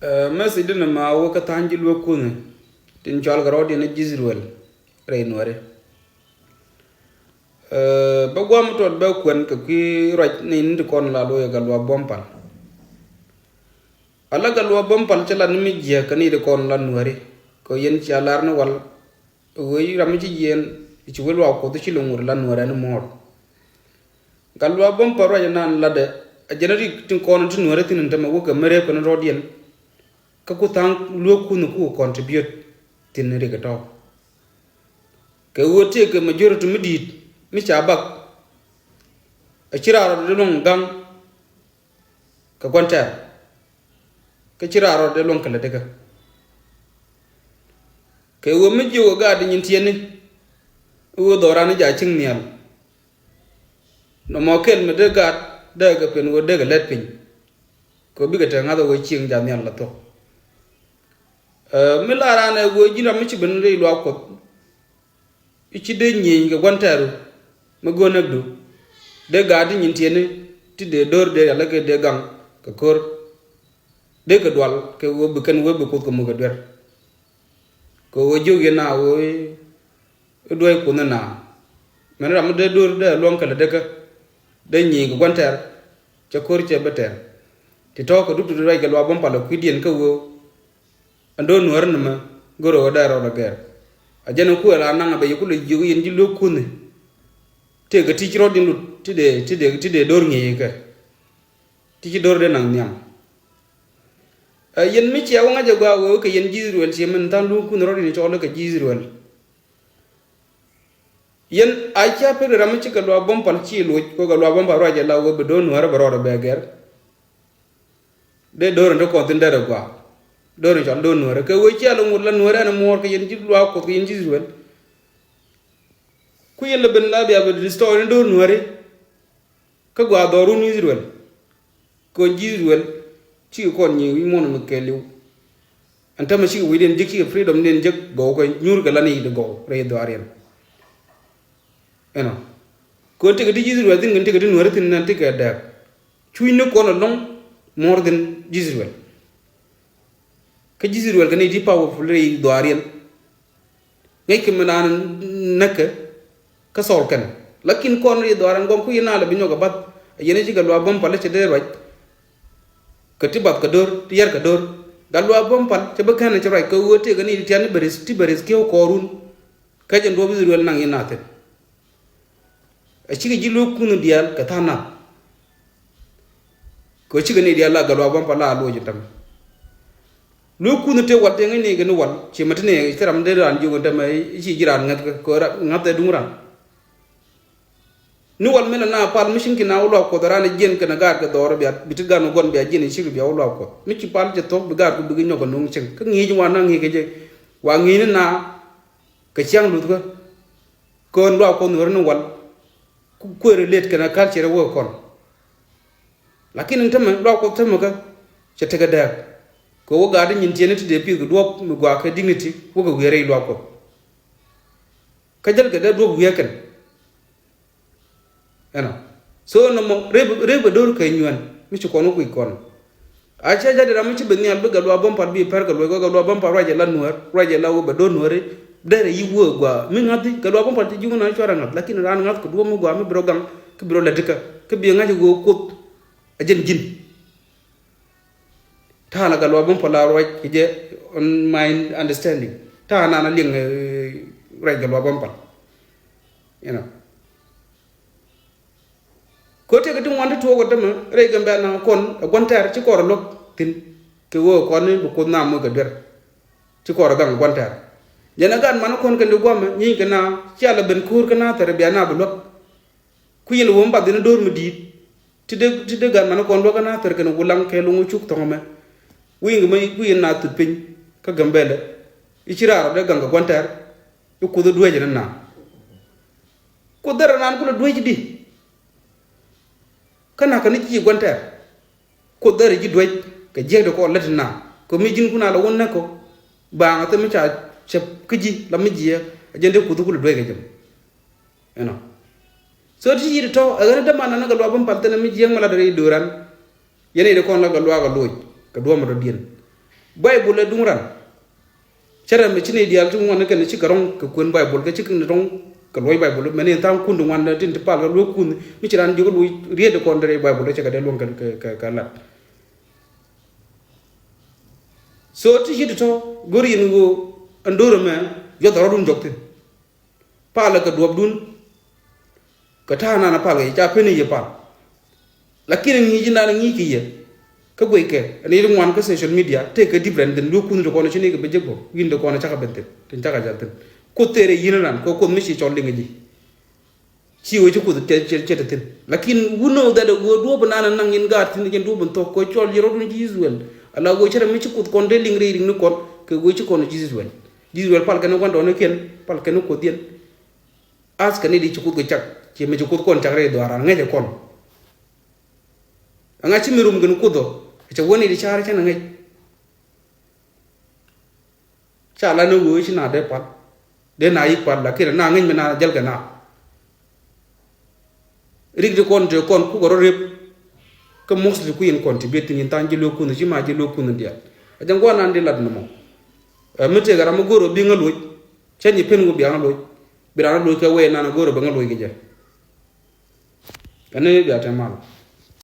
Messi dina ma wo ka tanjil wo kune tin chol garo dina Israel re nuare ba gwam tot ba kwen ka ki raj ni ndi kon la lo ya galwa bompal ala galwa bompal chala ni mi je ka ni de kon la nuare ko yen chalar na wal wo ram ci yen ci wel wa ko to ci lungur la nuare ni mor galwa bompal raj nan la de a jeneri tin kon tin nuare tin ndama wo ka mere ko no rodien ka ku tang lo ku no ku contribute tin re ga to ke wote ke majority midit mi chabak a ciraro de long gang ka gonta ka ciraro de long kala daga ke wo mi jiwo ga de nyin tiene wo dorani ja cing nial no mo ken me de ga daga pen wo daga let pin ko bi ga ta ngado wo cing ja nial la to mi larane wo jina mi ci ben re lo ko ichi de nyi ga gontaru ma gonak du de gadi nyin tiene ti de dor de yalla ke de gang ka kor de ka dwal ke wo be kan wo be ko mo ga der ko wo joge na wo doy ko na men ram de dor de lon kala de ka de nyi ga gontar ca kor ce beter ti to ko dubdu ray ga lo bom palo ku dien ka wo ando nuar na ma goro da ro da ger ajana ku ala nanga be ku le joge yen ji lo kunne te ga ti ciro din lut ti de dor ngi ka ti ci dor de nang nyam yen mi ci awa nga jago wo ka yen Israel ci men tan lu ku no ri ci ka Israel yen a cha pe ram ci ka lo bom pal ci lo ko ga lo bom ba ro ja la wo be do no ba ro be ger de dor ndo ko tin de gwa dor ci do no ka wo ci ala ngul la no ra na mo ka yen ji lo ko yen Israel ku yella ben la biya be story do nuare ka gwa doru ni Israel ko Israel ci ko ni wi mon ma keliw anta ma ci wi den jiki freedom den jek go ko nyur ga lani de go re do arien eno ko te ga di Israel din ngante ga di nuare tin nan te ga da cuy ne ko no long more than Israel ka Israel ga ne di powerful re do arien ngay ke manan nakka ka sol kan lakin kon ri doran gom ku yina la binyo ga bat yene ci galwa bom pal ci de roj ka tibat ka dor ti yar ka dor galwa bom pal ci ba kan ci roj ka wote ga ni ti an beres ti beres ke ko run ka jen do bi rol nang yina te a ci ga jilo kunu dial ka tana ko ci ga ni dial la galwa bom pal la lo ji tam lo kunu te watte ngani ga no wal ci matine ci ram de ran jogo tam ci jiran ngat ko ngat de dumuran ni wal mena na pal mishin ki na ulo ko darana jen kana gar ga doro biya bitiga no gon biya jen shiri biya ulo ko mi ci pal je tok bigar ko bigi nyoko nung chen ka ngi wa na ngi ke je wa ngi na ka chang lu ko kon lo ko nur no wal ku relate kana culture wo kon lakin ntama lo ko tama ka ce tega da ko wo ga da nyin tiene ti de pi go do mi gwa ka dignity wo go were lo ko ka jal ga da do wiya kan eno so no mo rebe dor kay nyuan mi ci kono kuy kon a cha jade ram ci ben yal be galwa bom par bi par galwa galwa bom par raje la nuar raje la wo be do nuare dere yi wo gwa mi ngati galwa bom par ti jungu na chora ngat lakin ran ngat ko do mo gwa mi brogam ke bro la dika ke bi ngati go ko ajen jin ta la galwa bom par la roj je on my understanding ta na na ling raje galwa bom par you know ko te ga dum wanda to go dama re ga mbana kon gontar ci kor lok tin ke wo kon ni ko na mo ga der ci kor ga gontar jena gan man kon ke ndu goma ni ga na ci ala ben kur ka na tar biya na bu lok ku yel wo mbad na dor mu dit ti de gan man kon lo ga na tar ke no wulang ke lu ngu cuk to me wi ngi may ku yen na tu pin ka ga mbele i ci raro de ga gontar ku do duwe jena na ku dara nan ku do duwe di kana kana ci gonta ko dare ji doy ka jeede ko latina ko mi jin kuna la wonna ko ba nga tammi cha chep kiji la mi jiya jende ko dugul doy ga jam eno so ti yi to agana de manana ga lo bam palte na mi jiya mala dare duran yene de kon la ga lo ga loj ka do ma do dien Bible dungran cara me chine dial tu ngwan ke ne chikarong ke kun Bible ke chikin rong ke loy Bible me ne tam kun ngwan da tin pal lo kun mi chiran jogo lu riede ko ndere Bible che ka de lon ka lat so ti hito to gori ngo andoro me yo daro dun jokte pala ka duob dun ka tana na pala ya peni ye pal lakini ngi jinda ngi ki ye ka boy ke ani dum wan ka social media te ka different den lu kun ko no chini ke be jebo winde ko na chaka bente ten chaka jalten ko tere yinanan ko mi ci cholli ngi ci wo ci ko te ten lakini wuno da go do bana nan ngin gar tin ngin do bon to ko chol yoro dun Israel ala go chara mi ci ko kon de lingri ring ni kon ke go ci ko no Israel pal kan ko do ken pal kan ko dien as kan di ci ko go chak ci mi ci ko kon chak re do ara ngi kon anga ci mirum gën ko do ci woni di char ci na ngi cha la no go ci na de pal de na yi pal la kira na ngi me na jal gana rig de kon te kon ku go rep ke mosli ku yin kon ti bet ni tan ji lo ku ci ma ji lo ku ndia ajang go na ndi lat no mo mete gara mo goro bi nga loj ci ni pen go bi nga loj bi ra loj ke we na na goro ba nga loj ge je ane bi ata mal